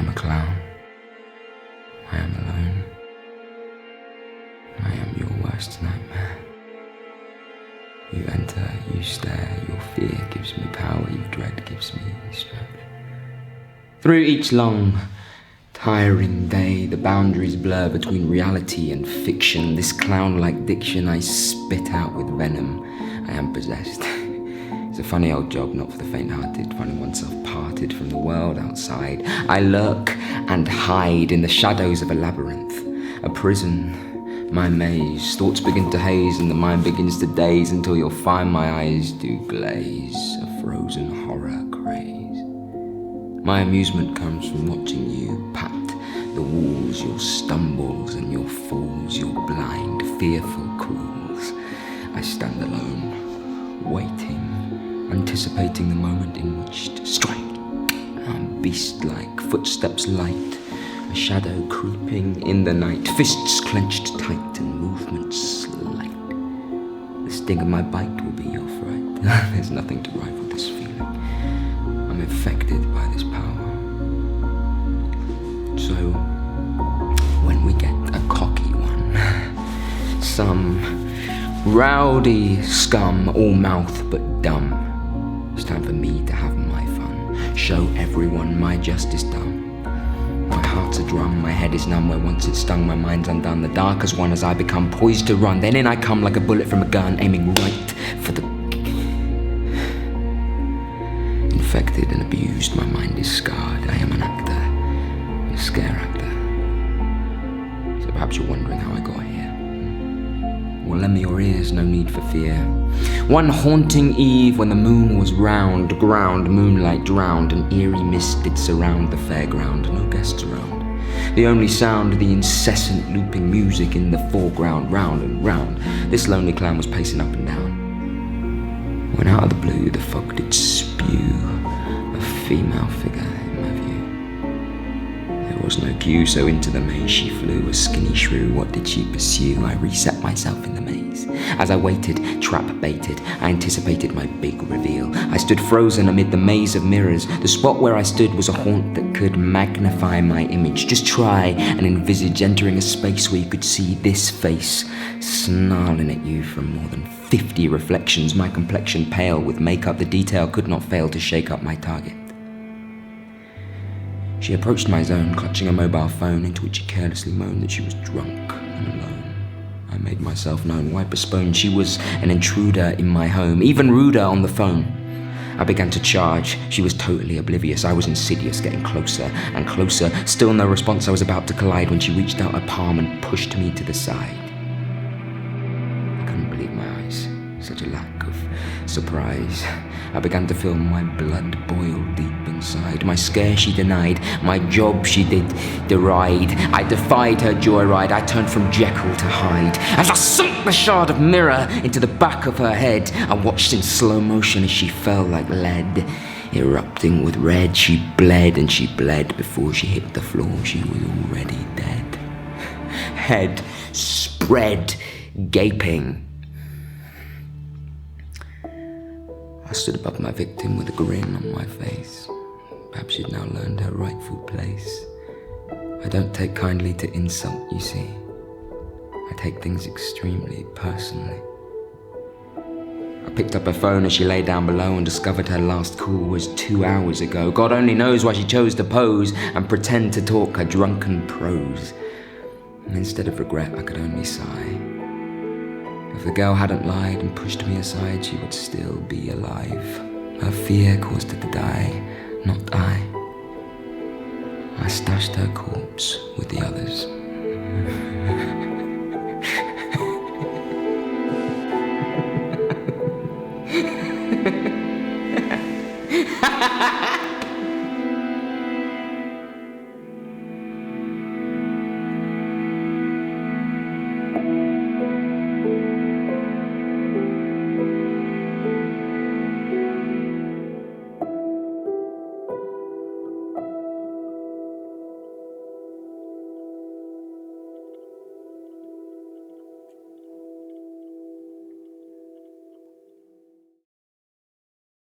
am a clown. I am alone. I am your worst nightmare. You enter, you stare, your fear gives me power, your dread gives me strength. Through each long, tiring day, the boundaries blur between reality and fiction. This clown-like diction I spit out with venom. I am possessed. It's a funny old job, not for the faint-hearted, finding oneself parted from the world outside. I lurk and hide in the shadows of a labyrinth, a prison, my maze. Thoughts begin to haze and the mind begins to daze until you'll find my eyes do glaze, a frozen horror craze. My amusement comes from watching you pat the walls, your stumbles and your falls, your blind, fearful calls. I stand alone, waiting, anticipating the moment in which to strike. I'm beast-like, footsteps light, a shadow creeping in the night, fists clenched tight and movements slight. The sting of my bite will be your fright. There's nothing to rival this feeling. I'm infected by this power. So, when we get a cocky one, some rowdy scum, all mouth but dumb, it's time for me to have my fun. Show everyone my justice done. My heart's a drum, my head is numb where once it stung, my mind's undone. The dark as one as I become poised to run. Then in I come like a bullet from a gun, aiming right for the... Infected and abused, my mind is scarred. I am an actor, a scare actor. So perhaps you're wondering how I got here. Well, lend me your ears, no need for fear. One haunting eve when the moon was round, ground, moonlight drowned, an eerie mist did surround the fairground, no guests around. The only sound, the incessant looping music in the foreground, round and round. This lonely clown was pacing up and down, when out of the blue the fog did spew a female figure in my view. There was no cue, so into the maze she flew, a skinny shrew. What did she pursue? I reset myself in the maze. As I waited, trap baited, I anticipated my big reveal. I stood frozen amid the maze of mirrors. The spot where I stood was a haunt that could magnify my image. Just try and envisage entering a space where you could see this face snarling at you from more than 50 reflections. My complexion pale with makeup, the detail could not fail to shake up my target. She approached my zone, clutching a mobile phone into which she carelessly moaned that she was drunk and alone. I made myself known. Why postpone? She was an intruder in my home, even ruder on the phone. I began to charge. She was totally oblivious. I was insidious, getting closer and closer. Still no response. I was about to collide when she reached out her palm and pushed me to the side. I couldn't believe my eyes. Such a lack of surprise. I began to feel my blood boil deep inside. My scare she denied, my job she did deride. I defied her joyride, I turned from Jekyll to Hyde. As I sunk the shard of mirror into the back of her head, I watched in slow motion as she fell like lead. Erupting with red, she bled and she bled. Before she hit the floor, she was already dead. Head spread, gaping. I stood above my victim with a grin on my face. Perhaps she'd now learned her rightful place. I don't take kindly to insult, you see. I take things extremely personally. I picked up her phone as she lay down below and discovered her last call was 2 hours ago. God only knows why she chose to pose and pretend to talk her drunken prose. And instead of regret, I could only sigh. If the girl hadn't lied and pushed me aside, she would still be alive. Her fear caused her to die, not I. I stashed her corpse with the others.